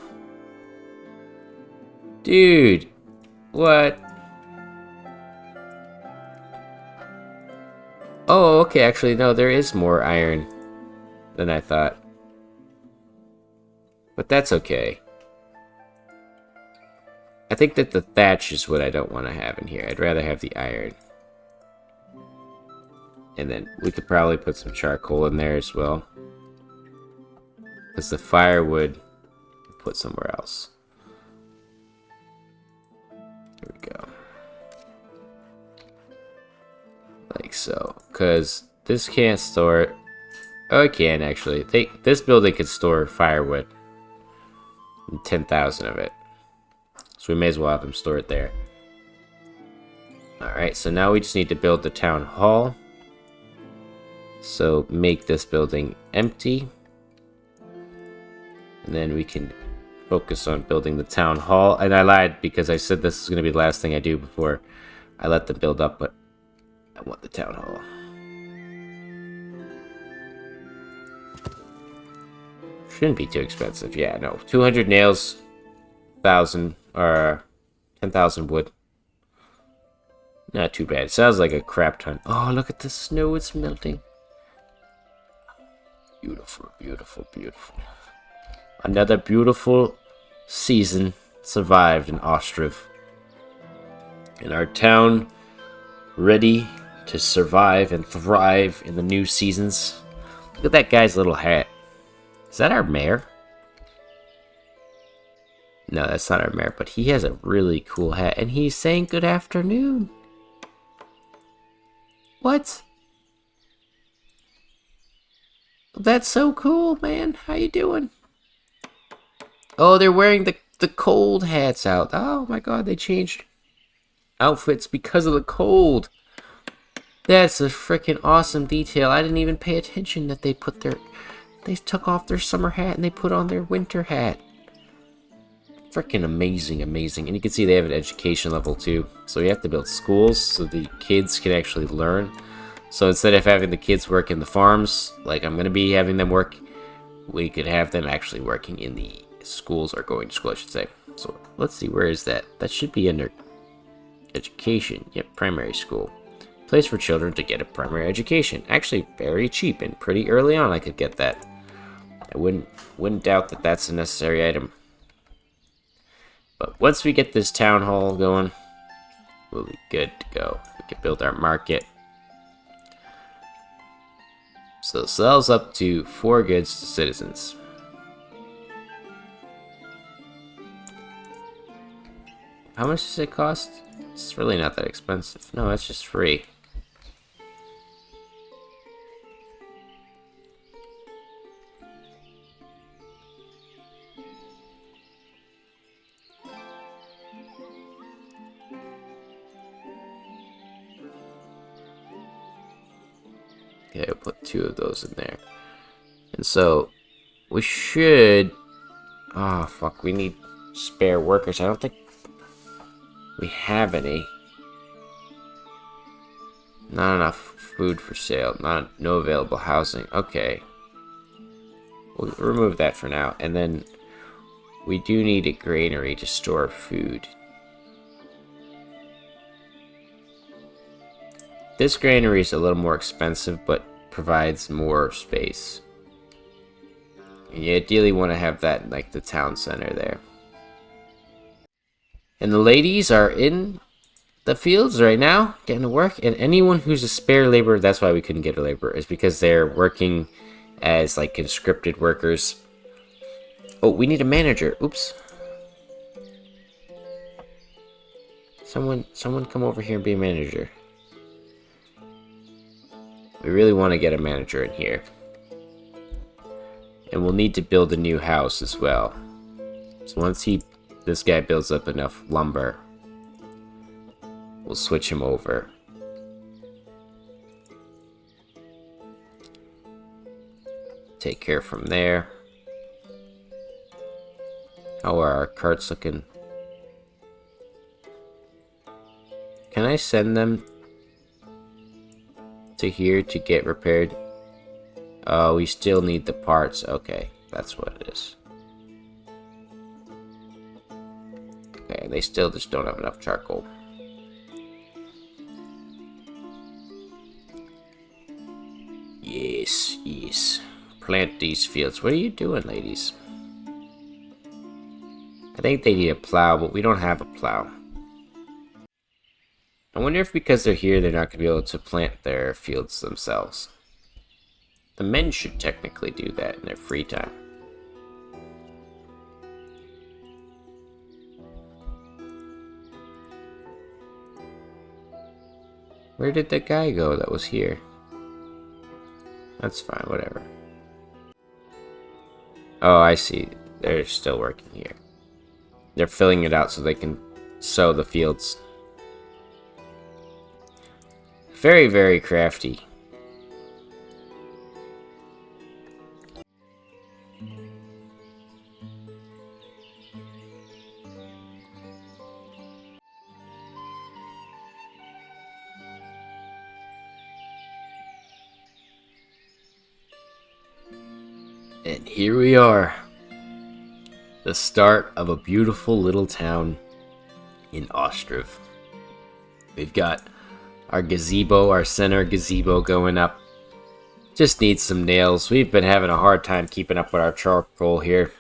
Dude, what? Oh, okay, actually, no, there is more iron than I thought. But that's okay. I think that the thatch is what I don't want to have in here. I'd rather have the iron. And then we could probably put some charcoal in there as well. Because the firewood, put somewhere else. Here we go. Like so. Because this can't store... Oh, it can actually. This building could store firewood. 10,000 of it. So we may as well have them store it there. Alright, so now we just need to build the town hall. So make this building empty. And then we can focus on building the town hall. And I lied because I said this is going to be the last thing I do before I let them build up, but I want the town hall. Shouldn't be too expensive. Yeah, no. 200 nails, 1,000 or 10,000 wood. Not too bad. It sounds like a crap ton. Oh, look at the snow. It's melting. Beautiful, beautiful, beautiful. Another beautiful season survived in Ostriv. And our town ready to survive and thrive in the new seasons. Look at that guy's little hat. Is that our mayor? No, that's not our mayor, but he has a really cool hat. And he's saying good afternoon. What? That's so cool, man. How you doing? Oh, they're wearing the cold hats out. Oh my god, they changed outfits because of the cold. That's a freaking awesome detail. I didn't even pay attention that they took off their summer hat and they put on their winter hat. Freaking amazing, amazing. And you can see they have an education level too. So we have to build schools so the kids can actually learn. So instead of having the kids work in the farms, like I'm going to be having them work, we could have them actually working in the schools, or going to school, I should say. So let's see, where is that? That should be under education. Yep, primary school. Place for children to get a primary education. Actually, very cheap and pretty early on I could get that. I wouldn't doubt that that's a necessary item. But once we get this town hall going, we'll be good to go. We can build our market. So sells up to 4 goods to citizens. How much does it cost? It's really not that expensive. No, it's just free. Okay, I'll put 2 of those in there. And so, we should... Oh, fuck, we need spare workers. I don't think we have any. Not enough food for sale. No available housing. Okay. We'll remove that for now. And then, we do need a granary to store food. This granary is a little more expensive, but provides more space. And you ideally want to have that in, like, the town center there. And the ladies are in the fields right now, getting to work. And anyone who's a spare laborer, that's why we couldn't get a laborer, is because they're working as, like, conscripted workers. Oh, we need a manager. Oops. Someone come over here and be a manager. We really want to get a manager in here. And we'll need to build a new house as well. So once this guy builds up enough lumber, we'll switch him over. Take care from there. How are our carts looking? Can I send them to here to get repaired? Oh, we still need the parts. Okay, that's what it is. Okay, they still just don't have enough charcoal. Yes, yes. Plant these fields. What are you doing, ladies? I think they need a plow, but we don't have a plow. I wonder if because they're here, they're not going to be able to plant their fields themselves. The men should technically do that in their free time. Where did the guy go that was here? That's fine, whatever. Oh, I see. They're still working here. They're filling it out so they can sow the fields. Very, very crafty. And here we are. The start of a beautiful little town in Ostriv. We've got our gazebo, our center gazebo going up. Just needs some nails. We've been having a hard time keeping up with our charcoal here.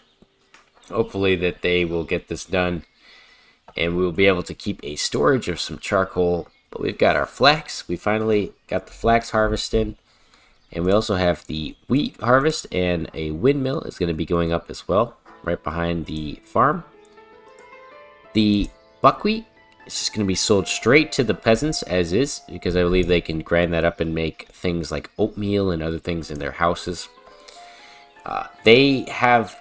Hopefully that they will get this done and we'll be able to keep a storage of some charcoal. But we've got our flax. We finally got the flax harvest in. And we also have the wheat harvest, and a windmill is going to be going up as well, right behind the farm. The buckwheat is just going to be sold straight to the peasants as is, because I believe they can grind that up and make things like oatmeal and other things in their houses. They have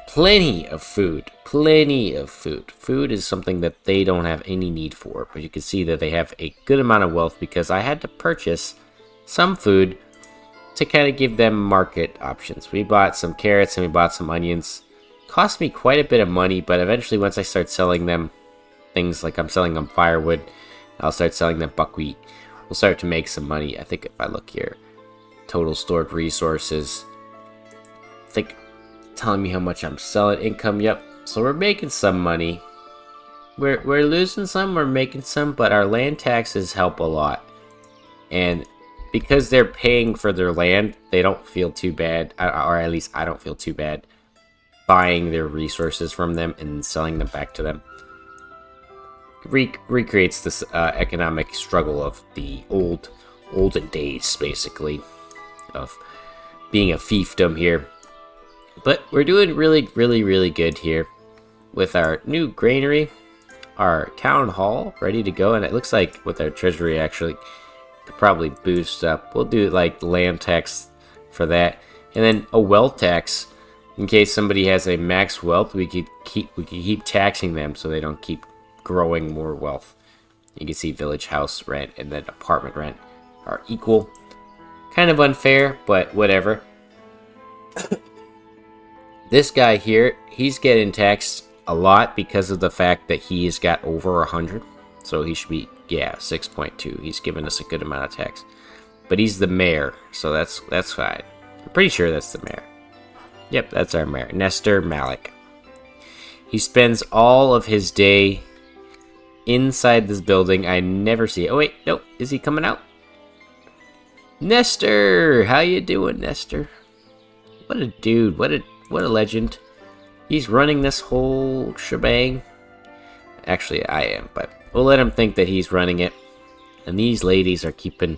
plenty of food, plenty of food. Food is something that they don't have any need for, but you can see that they have a good amount of wealth because I had to purchase some food to kind of give them market options. We bought some carrots and we bought some onions. Cost me quite a bit of money, but eventually once I start selling them, things like I'm selling them firewood, I'll start selling them buckwheat. We'll start to make some money. I think if I look here, total stored resources, I think telling me how much I'm selling, income, yep. So we're making some money. We're losing some, we're making some, but our land taxes help a lot. And because they're paying for their land, they don't feel too bad, or at least I don't feel too bad, buying their resources from them and selling them back to them. Recreates this economic struggle of the olden days, basically, of being a fiefdom here. But we're doing really, really, really good here with our new granary, our town hall ready to go, and it looks like with our treasury actually could probably boost up. We'll do like land tax for that, and then a wealth tax in case somebody has a max wealth. We could keep taxing them so they don't keep growing more wealth. You can see village house rent and then apartment rent are equal. Kind of unfair, but whatever. This guy here, he's getting taxed a lot because of the fact that he's got over 100. So he should be, yeah, 6.2. He's giving us a good amount of tax. But he's the mayor, so that's fine. I'm pretty sure that's the mayor. Yep, that's our mayor, Nestor Malik. He spends all of his day inside this building. I never see it. Oh wait, nope. Is he coming out? Nestor! How you doing, Nestor? What a dude. What a legend. He's running this whole shebang. Actually, I am, but we'll let him think that he's running it. And these ladies are keeping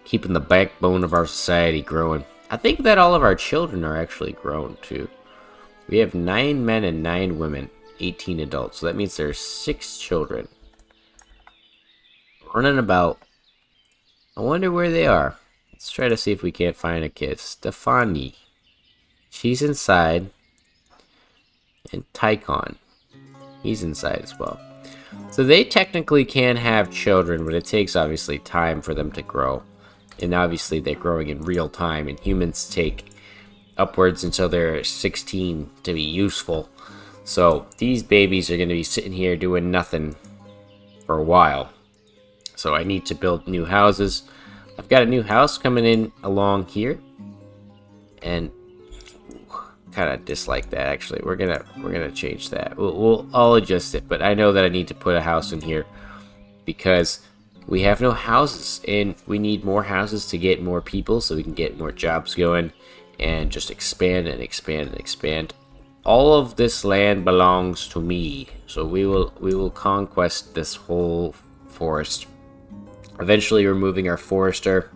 the backbone of our society growing. I think that all of our children are actually grown, too. We have 9 men and 9 women, 18 adults. So that means there's 6 children running about. I wonder where they are. Let's try to see if we can't find a kid. Stefani. She's inside. And Tychon. He's inside as well. So they technically can have children, but it takes obviously time for them to grow. And obviously they're growing in real time, and humans take upwards until they're 16 to be useful. So these babies are going to be sitting here doing nothing for a while. So I need to build new houses. I've got a new house coming in along here, and kind of dislike that. Actually, we're gonna change that. I'll adjust it, but I know that I need to put a house in here because we have no houses, and we need more houses to get more people, so we can get more jobs going and just expand and expand and expand. All of this land belongs to me, so we will conquest this whole forest. Eventually removing our forester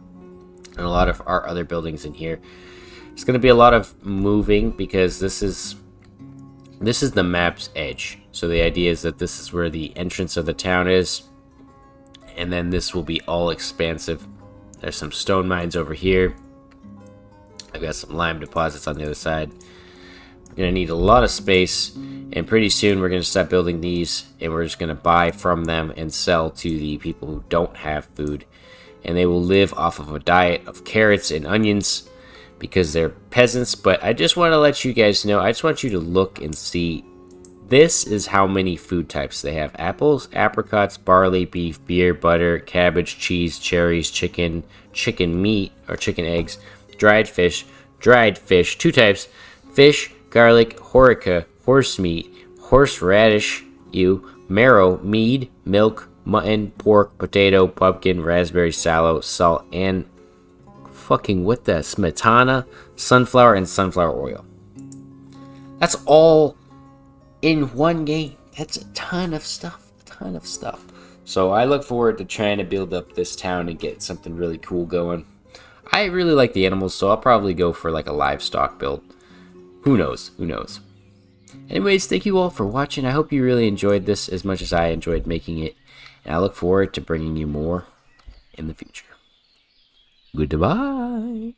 and a lot of our other buildings in here. It's going to be a lot of moving because this is the map's edge. So the idea is that this is where the entrance of the town is, and then this will be all expansive. There's some stone mines over here. I've got some lime deposits on the other side. We're going to need a lot of space, and pretty soon we're going to start building these, and we're just going to buy from them and sell to the people who don't have food. And they will live off of a diet of carrots and onions because they're peasants. But I just want to let you guys know, I just want you to look and see. This is how many food types they have. Apples, apricots, barley, beef, beer, butter, cabbage, cheese, cherries, chicken meat or chicken eggs, dried fish, 2 types, fish, garlic, horica, horse meat, horseradish, marrow, mead, milk, mutton, pork, potato, pumpkin, raspberry, sallow, salt, and fucking what the smetana, sunflower, and sunflower oil. That's all in one game. That's a ton of stuff. So I look forward to trying to build up this town and get something really cool going. I really like the animals, so I'll probably go for like a livestock build. Who knows? Anyways, thank you all for watching. I hope you really enjoyed this as much as I enjoyed making it. And I look forward to bringing you more in the future. Goodbye.